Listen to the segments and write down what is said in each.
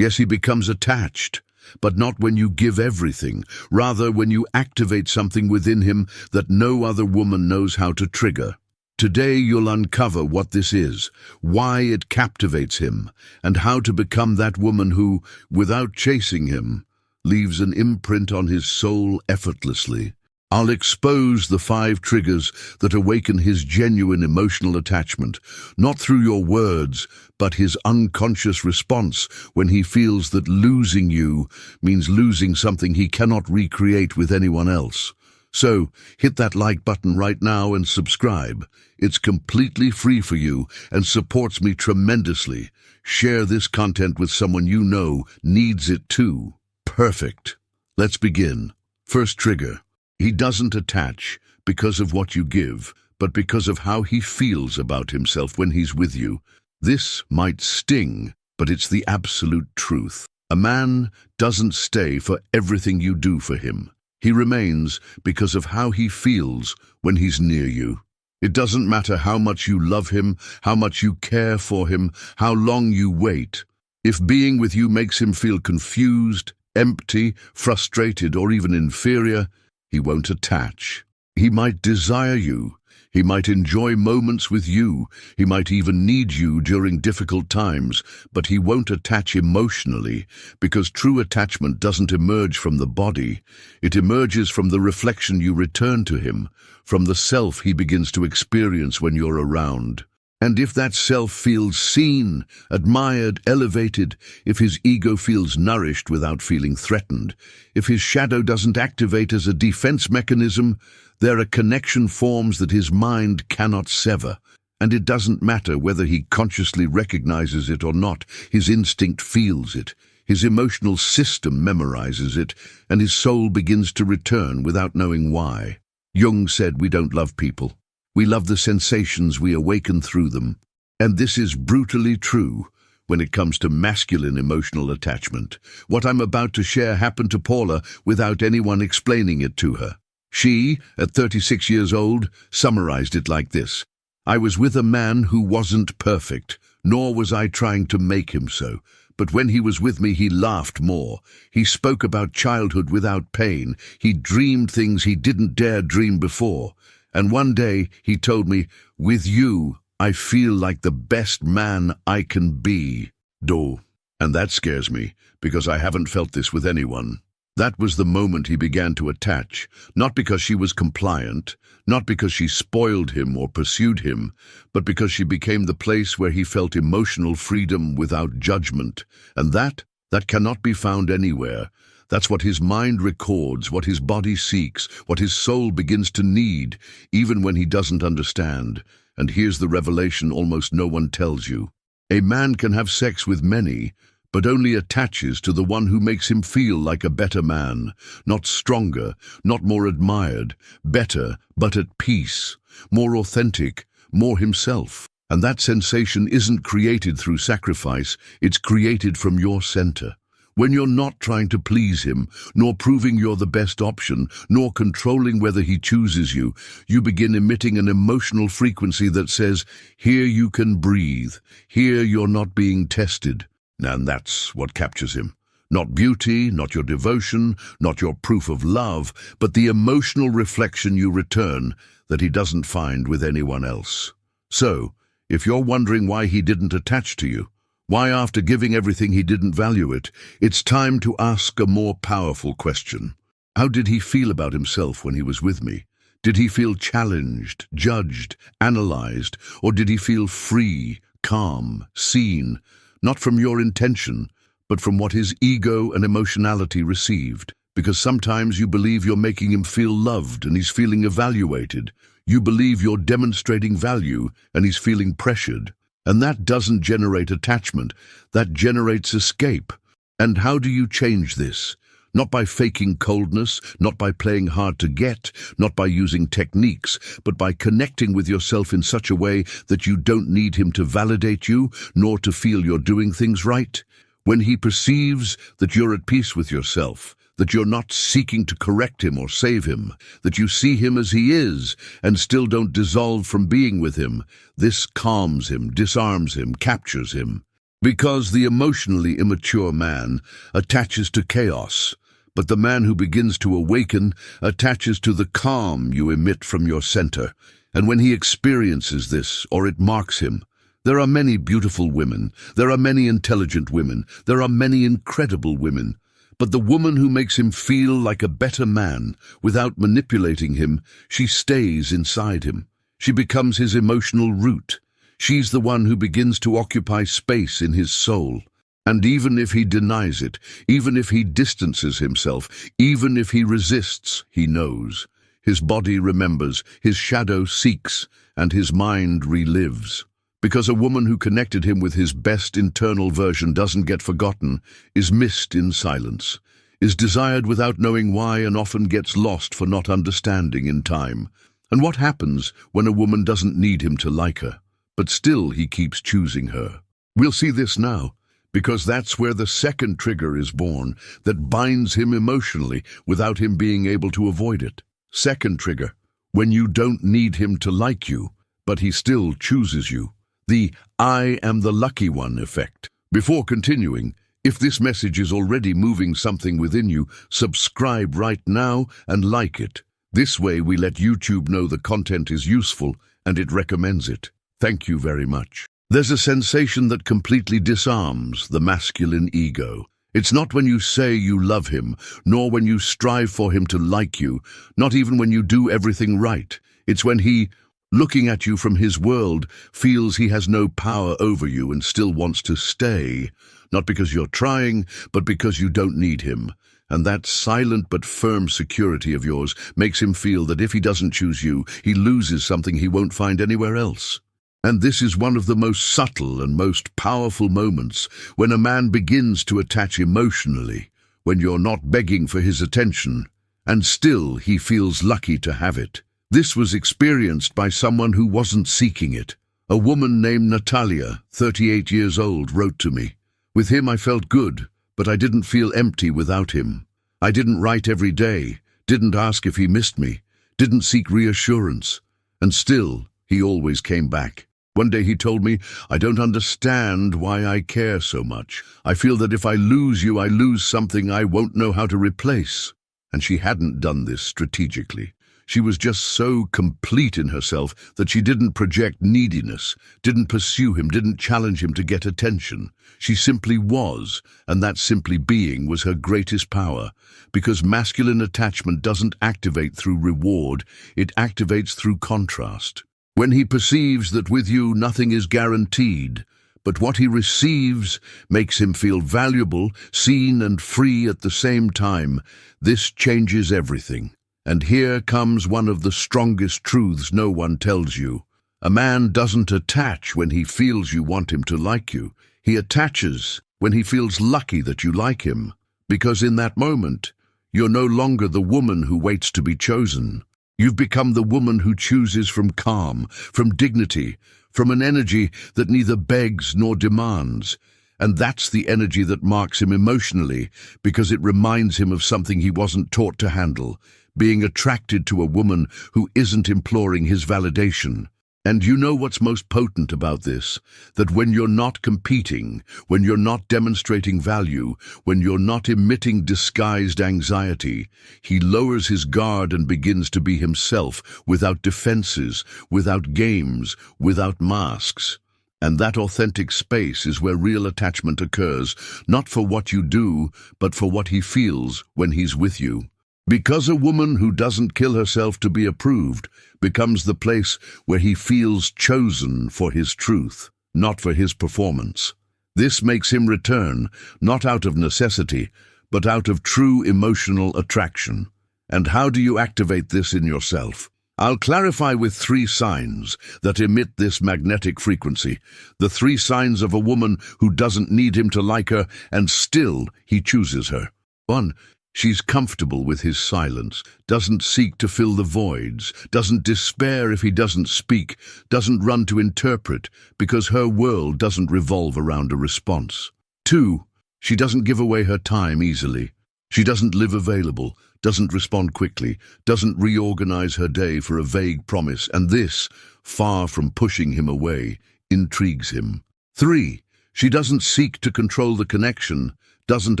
Yes, he becomes attached, but not when you give everything, rather when you activate something within him that no other woman knows how to trigger. Today you'll uncover what this is, why it captivates him, and how to become that woman who, without chasing him, leaves an imprint on his soul effortlessly. I'll expose the 5 triggers that awaken his genuine emotional attachment, not through your words, but his unconscious response when he feels that losing you means losing something he cannot recreate with anyone else. So, hit that like button right now and subscribe. It's completely free for you and supports me tremendously. Share this content with someone you know needs it too. Perfect. Let's begin. First trigger. He doesn't attach because of what you give, but because of how he feels about himself when he's with you. This might sting, but it's the absolute truth. A man doesn't stay for everything you do for him. He remains because of how he feels when he's near you. It doesn't matter how much you love him, how much you care for him, how long you wait. If being with you makes him feel confused, empty, frustrated, or even inferior, he won't attach. He might desire you. He might enjoy moments with you. He might even need you during difficult times, but he won't attach emotionally, because true attachment doesn't emerge from the body. It emerges from the reflection you return to him, from the self he begins to experience when you're around. And if that self feels seen, admired, elevated, if his ego feels nourished without feeling threatened, if his shadow doesn't activate as a defense mechanism, there a connection forms that his mind cannot sever. And it doesn't matter whether he consciously recognizes it or not, his instinct feels it, his emotional system memorizes it, and his soul begins to return without knowing why. Jung said we don't love people. We love the sensations we awaken through them. And this is brutally true when it comes to masculine emotional attachment. What I'm about to share happened to Paula without anyone explaining it to her. She, at 36 years old, summarized it like this. I was with a man who wasn't perfect, nor was I trying to make him so. But when he was with me, he laughed more. He spoke about childhood without pain. He dreamed things he didn't dare dream before. And one day he told me, with you, I feel like the best man I can be. And that scares me, because I haven't felt this with anyone. That was the moment he began to attach, not because she was compliant, not because she spoiled him or pursued him, but because she became the place where he felt emotional freedom without judgment. And that cannot be found anywhere. That's what his mind records, what his body seeks, what his soul begins to need, even when he doesn't understand. And here's the revelation almost no one tells you. A man can have sex with many, but only attaches to the one who makes him feel like a better man, not stronger, not more admired, better, but at peace, more authentic, more himself. And that sensation isn't created through sacrifice, it's created from your center. When you're not trying to please him, nor proving you're the best option, nor controlling whether he chooses you, you begin emitting an emotional frequency that says, here you can breathe, here you're not being tested. And that's what captures him. Not beauty, not your devotion, not your proof of love, but the emotional reflection you return that he doesn't find with anyone else. So, if you're wondering why he didn't attach to you, why after giving everything he didn't value it, it's time to ask a more powerful question. How did he feel about himself when he was with me? Did he feel challenged, judged, analyzed, or did he feel free, calm, seen, not from your intention, but from what his ego and emotionality received? Because sometimes you believe you're making him feel loved and he's feeling evaluated. You believe you're demonstrating value and he's feeling pressured. And that doesn't generate attachment, that generates escape. And how do you change this? Not by faking coldness, not by playing hard to get, not by using techniques, but by connecting with yourself in such a way that you don't need him to validate you, nor to feel you're doing things right. When he perceives that you're at peace with yourself, that you're not seeking to correct him or save him, that you see him as he is and still don't dissolve from being with him, this calms him, disarms him, captures him. Because the emotionally immature man attaches to chaos, but the man who begins to awaken attaches to the calm you emit from your center. And when he experiences this, or it marks him, there are many beautiful women, there are many intelligent women, there are many incredible women. But the woman who makes him feel like a better man, without manipulating him, she stays inside him. She becomes his emotional root. She's the one who begins to occupy space in his soul. And even if he denies it, even if he distances himself, even if he resists, he knows. His body remembers, his shadow seeks, and his mind relives. Because a woman who connected him with his best internal version doesn't get forgotten, is missed in silence, is desired without knowing why, and often gets lost for not understanding in time. And what happens when a woman doesn't need him to like her, but still he keeps choosing her? We'll see this now, because that's where the second trigger is born, that binds him emotionally without him being able to avoid it. Second trigger, when you don't need him to like you, but he still chooses you. The "I am the lucky one" effect. Before continuing, if this message is already moving something within you, subscribe right now and like it. This way we let YouTube know the content is useful and it recommends it. Thank you very much. There's a sensation that completely disarms the masculine ego. It's not when you say you love him, nor when you strive for him to like you, not even when you do everything right. It's when he, looking at you from his world, feels he has no power over you and still wants to stay, not because you're trying, but because you don't need him. And that silent but firm security of yours makes him feel that if he doesn't choose you, he loses something he won't find anywhere else. And this is one of the most subtle and most powerful moments, when a man begins to attach emotionally, when you're not begging for his attention, and still he feels lucky to have it. This was experienced by someone who wasn't seeking it. A woman named Natalia, 38 years old, wrote to me. With him I felt good, but I didn't feel empty without him. I didn't write every day, didn't ask if he missed me, didn't seek reassurance, and still he always came back. One day he told me, "I don't understand why I care so much. I feel that if I lose you, I lose something I won't know how to replace." And she hadn't done this strategically. She was just so complete in herself that she didn't project neediness, didn't pursue him, didn't challenge him to get attention. She simply was, and that simply being was her greatest power, because masculine attachment doesn't activate through reward, it activates through contrast. When he perceives that with you nothing is guaranteed, but what he receives makes him feel valuable, seen and free at the same time, this changes everything. And here comes one of the strongest truths no one tells you. A man doesn't attach when he feels you want him to like you. He attaches when he feels lucky that you like him, because in that moment, you're no longer the woman who waits to be chosen. You've become the woman who chooses from calm, from dignity, from an energy that neither begs nor demands. And that's the energy that marks him emotionally, because it reminds him of something he wasn't taught to handle, being attracted to a woman who isn't imploring his validation. And you know what's most potent about this? That when you're not competing, when you're not demonstrating value, when you're not emitting disguised anxiety, he lowers his guard and begins to be himself, without defenses, without games, without masks. And that authentic space is where real attachment occurs, not for what you do, but for what he feels when he's with you. Because a woman who doesn't kill herself to be approved becomes the place where he feels chosen for his truth, not for his performance. This makes him return, not out of necessity, but out of true emotional attraction. And how do you activate this in yourself? I'll clarify with 3 signs that emit this magnetic frequency, the 3 signs of a woman who doesn't need him to like her, and still he chooses her. 1. She's comfortable with his silence, doesn't seek to fill the voids, doesn't despair if he doesn't speak, doesn't run to interpret, because her world doesn't revolve around a response. 2. She doesn't give away her time easily. She doesn't live available, doesn't respond quickly, doesn't reorganize her day for a vague promise, and this, far from pushing him away, intrigues him. 3. She doesn't seek to control the connection, doesn't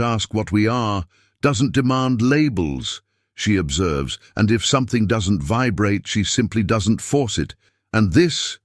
ask what we are, doesn't demand labels. She observes, and if something doesn't vibrate, she simply doesn't force it. And this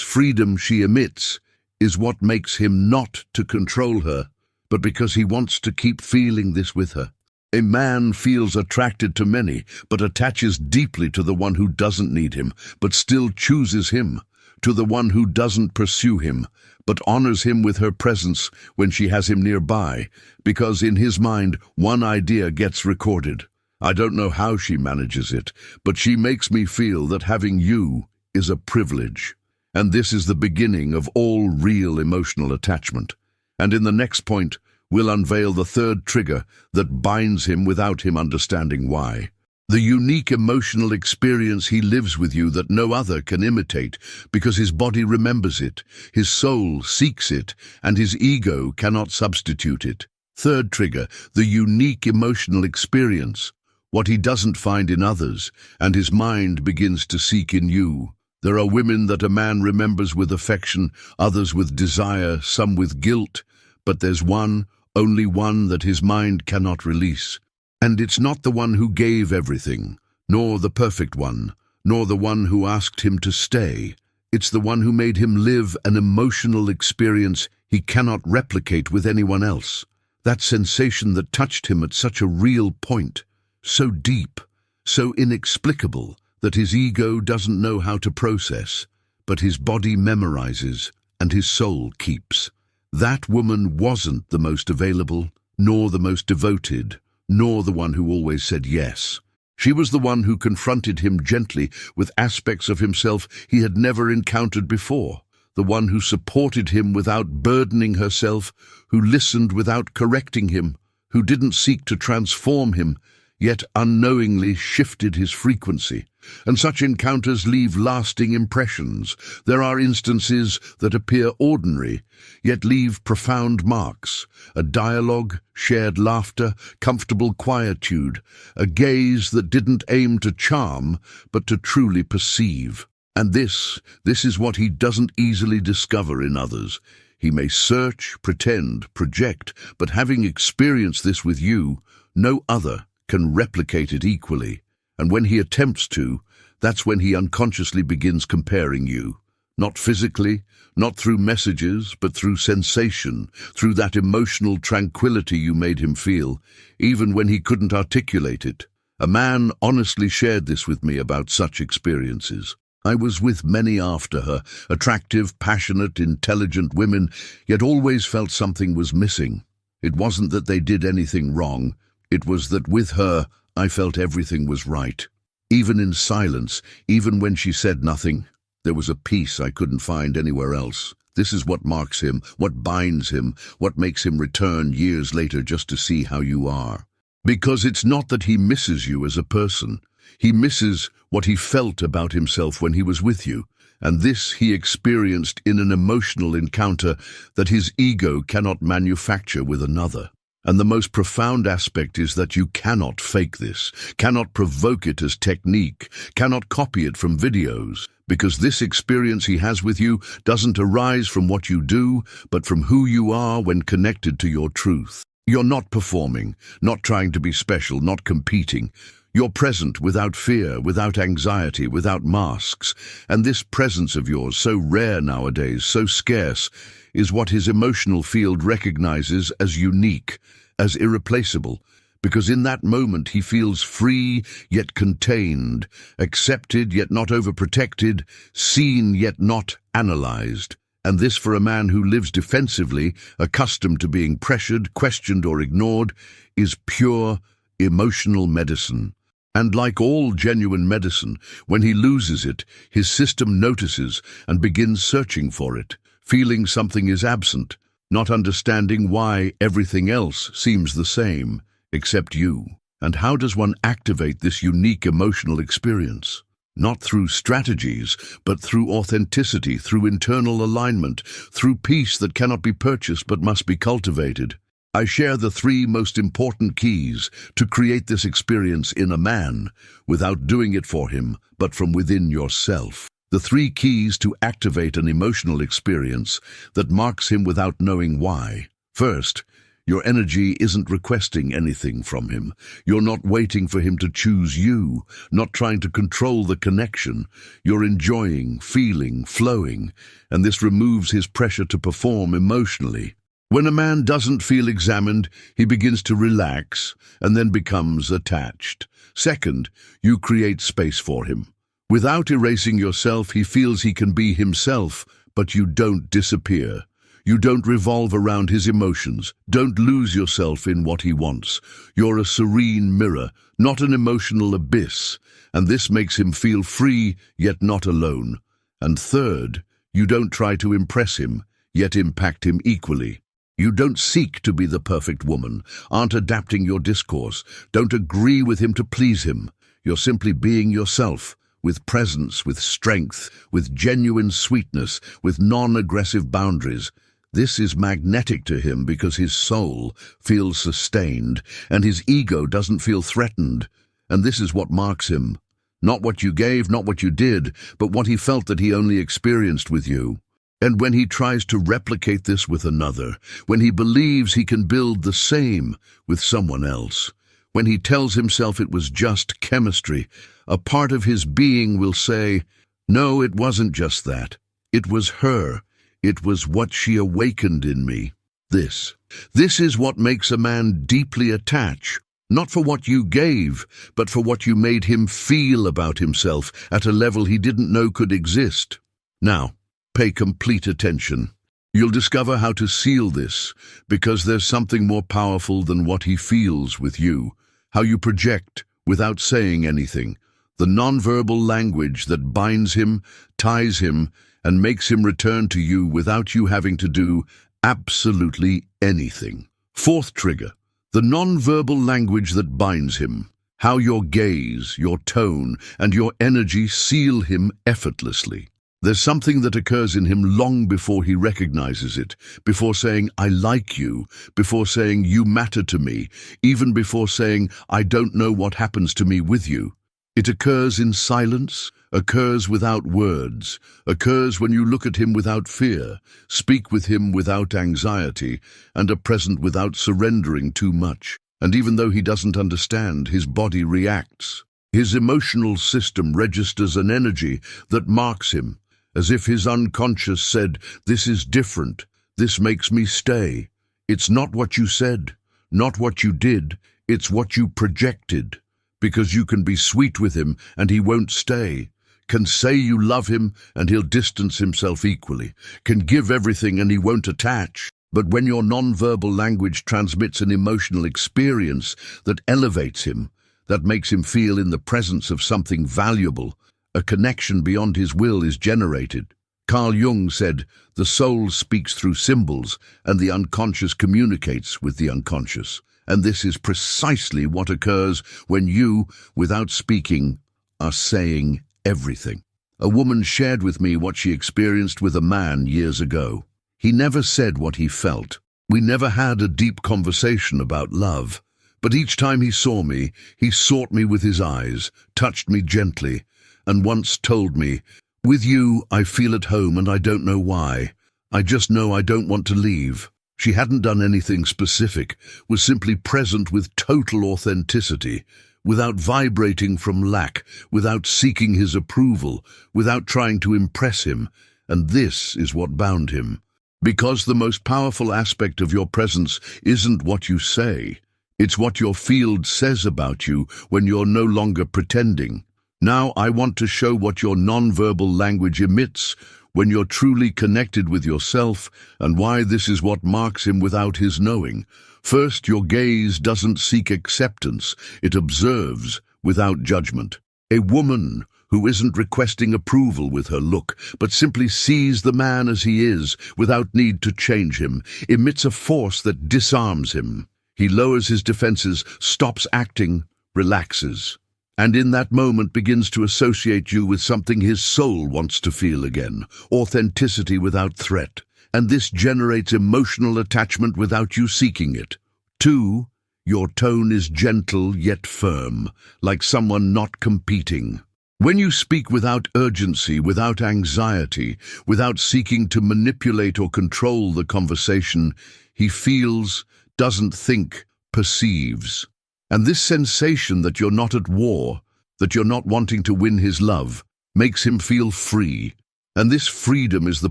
freedom she emits is what makes him not to control her, but because he wants to keep feeling this with her. A man feels attracted to many, but attaches deeply to the one who doesn't need him, but still chooses him, to the one who doesn't pursue him, but honors him with her presence when she has him nearby, because in his mind one idea gets recorded. I don't know how she manages it, but she makes me feel that having you is a privilege. And this is the beginning of all real emotional attachment. And in the next point, we'll unveil the third trigger that binds him without him understanding why. The unique emotional experience he lives with you that no other can imitate, because his body remembers it, his soul seeks it, and his ego cannot substitute it. Third trigger, the unique emotional experience, what he doesn't find in others, and his mind begins to seek in you. There are women that a man remembers with affection, others with desire, some with guilt, but there's one, only one that his mind cannot release. And it's not the one who gave everything, nor the perfect one, nor the one who asked him to stay. It's the one who made him live an emotional experience he cannot replicate with anyone else. That sensation that touched him at such a real point, so deep, so inexplicable, that his ego doesn't know how to process, but his body memorizes and his soul keeps. That woman wasn't the most available, nor the most devoted, nor the one who always said yes. She was the one who confronted him gently with aspects of himself he had never encountered before, the one who supported him without burdening herself, who listened without correcting him, who didn't seek to transform him, yet unknowingly shifted his frequency. And such encounters leave lasting impressions. There are instances that appear ordinary, yet leave profound marks. A dialogue, shared laughter, comfortable quietude, a gaze that didn't aim to charm, but to truly perceive. And this is what he doesn't easily discover in others. He may search, pretend, project, but having experienced this with you, no other can replicate it equally. And when he attempts to, that's when he unconsciously begins comparing you. Not physically, not through messages, but through sensation, through that emotional tranquility you made him feel, even when he couldn't articulate it. A man honestly shared this with me about such experiences. I was with many after her, attractive, passionate, intelligent women, yet always felt something was missing. It wasn't that they did anything wrong. It was that with her, I felt everything was right. Even in silence, even when she said nothing, there was a peace I couldn't find anywhere else. This is what marks him, what binds him, what makes him return years later just to see how you are. Because it's not that he misses you as a person. He misses what he felt about himself when he was with you, and this he experienced in an emotional encounter that his ego cannot manufacture with another. And the most profound aspect is that you cannot fake this, cannot provoke it as technique, cannot copy it from videos, because this experience he has with you doesn't arise from what you do, but from who you are when connected to your truth. You're not performing, not trying to be special, not competing. You're present without fear, without anxiety, without masks. And this presence of yours, so rare nowadays, so scarce, is what his emotional field recognizes as unique, as irreplaceable, because in that moment he feels free yet contained, accepted yet not overprotected, seen yet not analyzed. And this, for a man who lives defensively, accustomed to being pressured, questioned or ignored, is pure emotional medicine. And like all genuine medicine, when he loses it, his system notices and begins searching for it, feeling something is absent, not understanding why everything else seems the same, except you. And how does one activate this unique emotional experience? Not through strategies, but through authenticity, through internal alignment, through peace that cannot be purchased but must be cultivated. I share the 3 most important keys to create this experience in a man, without doing it for him, but from within yourself. The 3 keys to activate an emotional experience that marks him without knowing why. First, your energy isn't requesting anything from him. You're not waiting for him to choose you, not trying to control the connection. You're enjoying, feeling, flowing, and this removes his pressure to perform emotionally. When a man doesn't feel examined, he begins to relax and then becomes attached. Second, you create space for him. Without erasing yourself, he feels he can be himself, but you don't disappear. You don't revolve around his emotions. Don't lose yourself in what he wants. You're a serene mirror, not an emotional abyss, and this makes him feel free, yet not alone. And third, you don't try to impress him, yet impact him equally. You don't seek to be the perfect woman, aren't adapting your discourse, don't agree with him to please him. You're simply being yourself, with presence, with strength, with genuine sweetness, with non-aggressive boundaries. This is magnetic to him because his soul feels sustained and his ego doesn't feel threatened. And this is what marks him. Not what you gave, not what you did, but what he felt that he only experienced with you. And when he tries to replicate this with another, when he believes he can build the same with someone else, when he tells himself it was just chemistry, a part of his being will say, "No, it wasn't just that. It was her. It was what she awakened in me." This is what makes a man deeply attach, not for what you gave, but for what you made him feel about himself at a level he didn't know could exist. Now, pay complete attention. You'll discover how to seal this, because there's something more powerful than what he feels with you, how you project without saying anything, the nonverbal language that binds him, ties him, and makes him return to you without you having to do absolutely anything. Fourth trigger, the nonverbal language that binds him, how your gaze, your tone, and your energy seal him effortlessly. There's something that occurs in him long before he recognizes it, before saying, "I like you," before saying, "You matter to me," even before saying, "I don't know what happens to me with you." It occurs in silence, occurs without words, occurs when you look at him without fear, speak with him without anxiety, and are present without surrendering too much. And even though he doesn't understand, his body reacts. His emotional system registers an energy that marks him, as if his unconscious said, "This is different. This makes me stay." It's not what you said, not what you did, it's what you projected. Because you can be sweet with him and he won't stay. Can say you love him and he'll distance himself equally. Can give everything and he won't attach. But when your nonverbal language transmits an emotional experience that elevates him, that makes him feel in the presence of something valuable, a connection beyond his will is generated. Carl Jung said, "The soul speaks through symbols and the unconscious communicates with the unconscious." And this is precisely what occurs when you, without speaking, are saying everything. A woman shared with me what she experienced with a man years ago. He never said what he felt. We never had a deep conversation about love. But each time he saw me, he sought me with his eyes, touched me gently, and once told me, "With you, I feel at home and I don't know why. I just know I don't want to leave." She hadn't done anything specific, was simply present with total authenticity, without vibrating from lack, without seeking his approval, without trying to impress him, and this is what bound him. Because the most powerful aspect of your presence isn't what you say, it's what your field says about you when you're no longer pretending. Now I want to show what your nonverbal language emits when you're truly connected with yourself, and why this is what marks him without his knowing. First, your gaze doesn't seek acceptance, it observes without judgment. A woman who isn't requesting approval with her look, but simply sees the man as he is, without need to change him, emits a force that disarms him. He lowers his defenses, stops acting, relaxes, and in that moment begins to associate you with something his soul wants to feel again, authenticity without threat. And this generates emotional attachment without you seeking it. 2, your tone is gentle yet firm, like someone not competing. When you speak without urgency, without anxiety, without seeking to manipulate or control the conversation, he feels, doesn't think, perceives. And this sensation that you're not at war, that you're not wanting to win his love, makes him feel free. And this freedom is the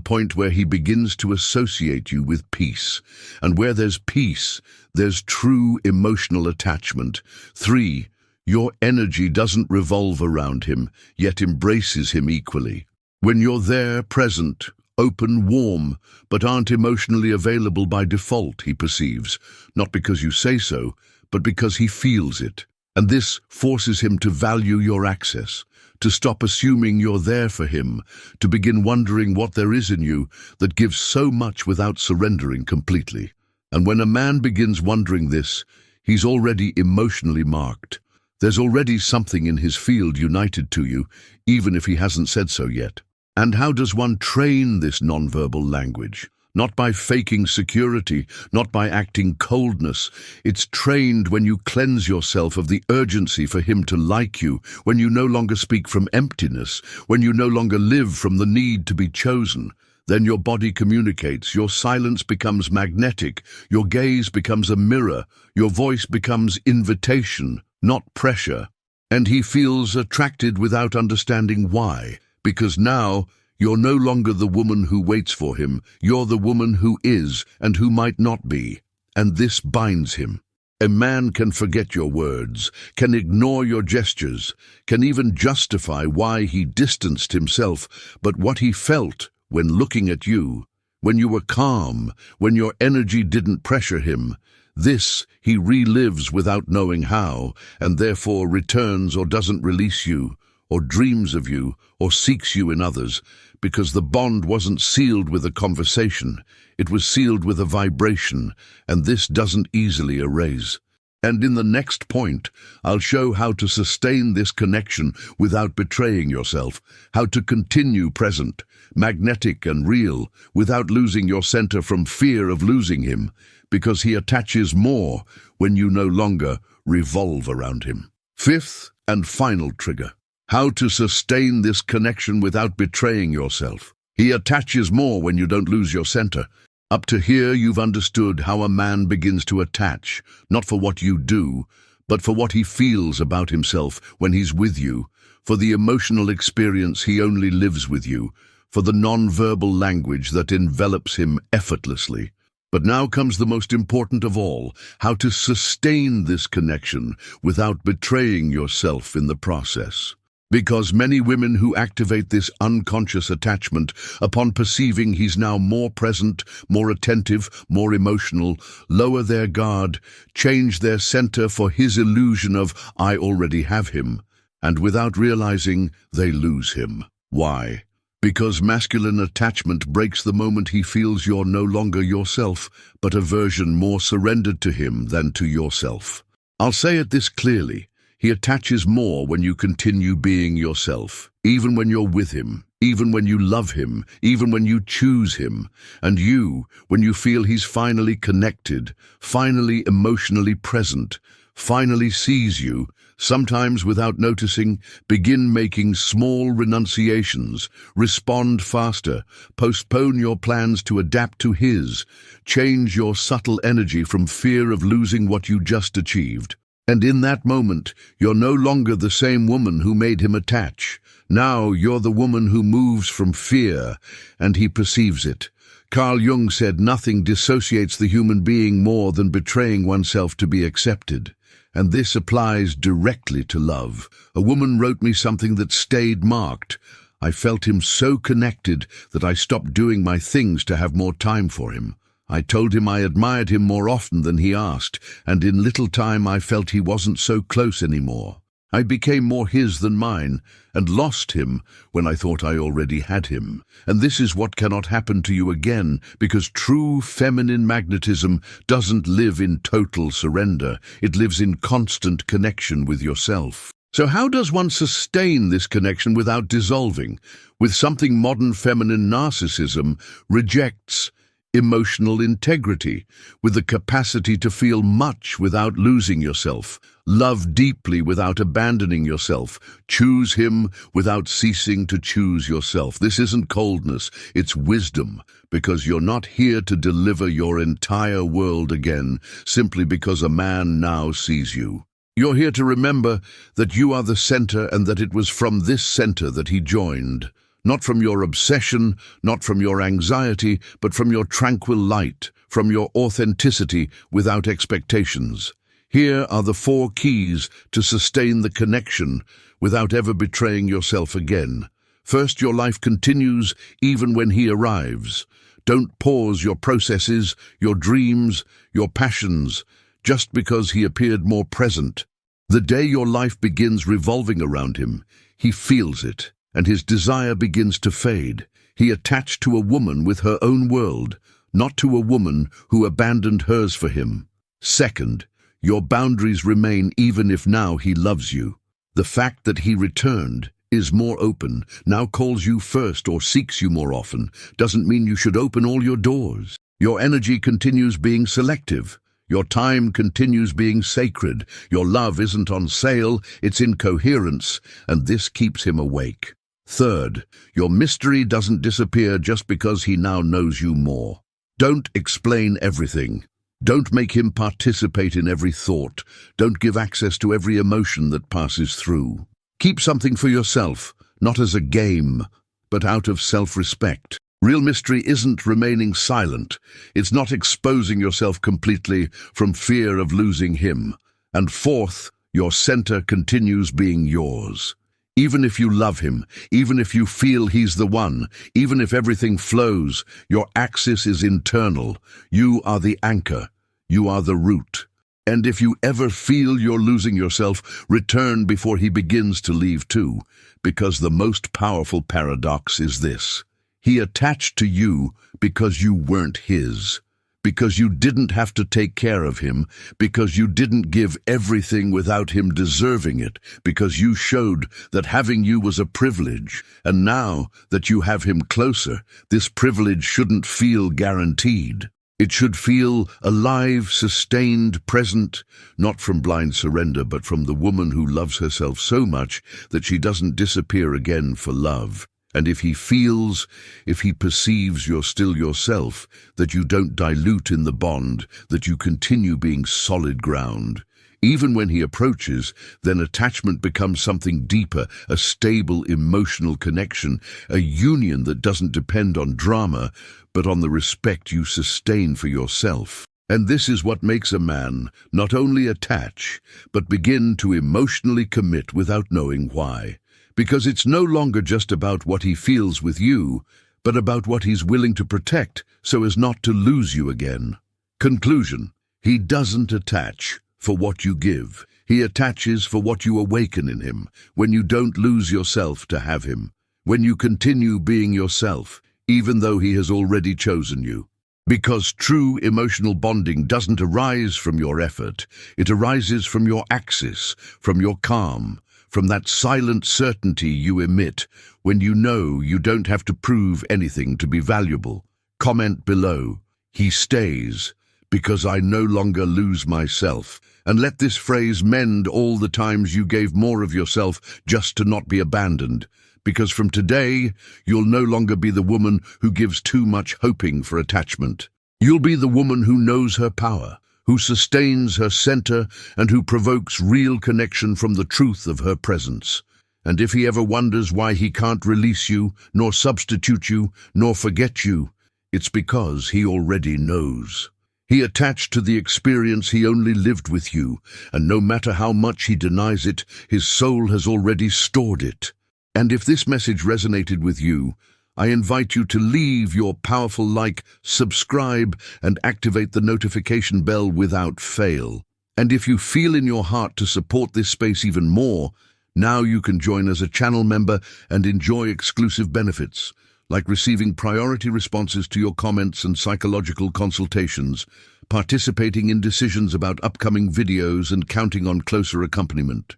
point where he begins to associate you with peace. And where there's peace, there's true emotional attachment. 3. Your energy doesn't revolve around him, yet embraces him equally. When you're there, present, open, warm, but aren't emotionally available by default, he perceives, not because you say so, but because he feels it. And this forces him to value your access, to stop assuming you're there for him, to begin wondering what there is in you that gives so much without surrendering completely. And when a man begins wondering this, he's already emotionally marked. There's already something in his field united to you, even if he hasn't said so yet. And how does one train this nonverbal language? Not by faking security, not by acting coldness. It's trained when you cleanse yourself of the urgency for him to like you, when you no longer speak from emptiness, when you no longer live from the need to be chosen. Then your body communicates, your silence becomes magnetic, your gaze becomes a mirror, your voice becomes invitation, not pressure. And he feels attracted without understanding why, because now you're no longer the woman who waits for him, you're the woman who is and who might not be. And this binds him. A man can forget your words, can ignore your gestures, can even justify why he distanced himself, but what he felt when looking at you, when you were calm, when your energy didn't pressure him, this he relives without knowing how, and therefore returns or doesn't release you, or dreams of you, or seeks you in others, because the bond wasn't sealed with a conversation, it was sealed with a vibration, and this doesn't easily erase. And in the next point, I'll show how to sustain this connection without betraying yourself, how to continue present, magnetic and real, without losing your center from fear of losing him, because he attaches more when you no longer revolve around him. 5th and final trigger. How to sustain this connection without betraying yourself. He attaches more when you don't lose your center. Up to here, you've understood how a man begins to attach, not for what you do, but for what he feels about himself when he's with you, for the emotional experience he only lives with you, for the non-verbal language that envelops him effortlessly. But now comes the most important of all, how to sustain this connection without betraying yourself in the process. Because many women who activate this unconscious attachment upon perceiving he's now more present, more attentive, more emotional, lower their guard, change their center for his illusion of "I already have him," and without realizing they lose him. Why? Because masculine attachment breaks the moment he feels you're no longer yourself, but a version more surrendered to him than to yourself. I'll say it this clearly. He attaches more when you continue being yourself, even when you're with him, even when you love him, even when you choose him. And you, when you feel he's finally connected, finally emotionally present, finally sees you, sometimes without noticing, begin making small renunciations, respond faster, postpone your plans to adapt to his, change your subtle energy from fear of losing what you just achieved. And in that moment, you're no longer the same woman who made him attach. Now you're the woman who moves from fear, and he perceives it. Carl Jung said nothing dissociates the human being more than betraying oneself to be accepted. And this applies directly to love. A woman wrote me something that stayed marked. I felt him so connected that I stopped doing my things to have more time for him. I told him I admired him more often than he asked, and in little time I felt he wasn't so close anymore. I became more his than mine, and lost him when I thought I already had him. And this is what cannot happen to you again, because true feminine magnetism doesn't live in total surrender. It lives in constant connection with yourself. So how does one sustain this connection without dissolving? With something modern feminine narcissism rejects. emotional integrity, with the capacity to feel much without losing yourself, love deeply without abandoning yourself, choose him without ceasing to choose yourself. This isn't coldness, it's wisdom, because you're not here to deliver your entire world again simply because a man now sees you. You're here to remember that you are the center and that it was from this center that he joined. Not from your obsession, not from your anxiety, but from your tranquil light, from your authenticity without expectations. Here are the 4 keys to sustain the connection without ever betraying yourself again. First, your life continues even when he arrives. Don't pause your processes, your dreams, your passions, just because he appeared more present. The day your life begins revolving around him, he feels it, and his desire begins to fade. He attached to a woman with her own world, not to a woman who abandoned hers for him. Second, your boundaries remain even if now he loves you. The fact that he returned, is more open, now calls you first or seeks you more often, doesn't mean you should open all your doors. Your energy continues being selective. Your time continues being sacred. Your love isn't on sale, it's in coherence, and this keeps him awake. Third, your mystery doesn't disappear just because he now knows you more. Don't explain everything. Don't make him participate in every thought. Don't give access to every emotion that passes through. Keep something for yourself, not as a game, but out of self-respect. Real mystery isn't remaining silent. It's not exposing yourself completely from fear of losing him. And fourth, your center continues being yours. Even if you love him, even if you feel he's the one, even if everything flows, your axis is internal. You are the anchor. You are the root. And if you ever feel you're losing yourself, return before he begins to leave too, because the most powerful paradox is this. He attached to you because you weren't his, because you didn't have to take care of him, because you didn't give everything without him deserving it, because you showed that having you was a privilege, and now that you have him closer, this privilege shouldn't feel guaranteed. It should feel alive, sustained, present, not from blind surrender, but from the woman who loves herself so much that she doesn't disappear again for love. And if he feels, if he perceives you're still yourself, that you don't dilute in the bond, that you continue being solid ground, even when he approaches, then attachment becomes something deeper, a stable emotional connection, a union that doesn't depend on drama, but on the respect you sustain for yourself. And this is what makes a man not only attach, but begin to emotionally commit without knowing why. Because it's no longer just about what he feels with you, but about what he's willing to protect so as not to lose you again. Conclusion: he doesn't attach for what you give. He attaches for what you awaken in him, when you don't lose yourself to have him, when you continue being yourself, even though he has already chosen you. Because true emotional bonding doesn't arise from your effort, it arises from your axis, from your calm, from that silent certainty you emit when you know you don't have to prove anything to be valuable. Comment below, "He stays because I no longer lose myself," and let this phrase mend all the times you gave more of yourself just to not be abandoned. Because from today, you'll no longer be the woman who gives too much hoping for attachment. You'll be the woman who knows her power, who sustains her center, and who provokes real connection from the truth of her presence. And if he ever wonders why he can't release you, nor substitute you, nor forget you, it's because he already knows. He attached to the experience he only lived with you, and no matter how much he denies it, his soul has already stored it. And if this message resonated with you, I invite you to leave your powerful like, subscribe, and activate the notification bell without fail. And if you feel in your heart to support this space even more, now you can join as a channel member and enjoy exclusive benefits, like receiving priority responses to your comments and psychological consultations, participating in decisions about upcoming videos, and counting on closer accompaniment.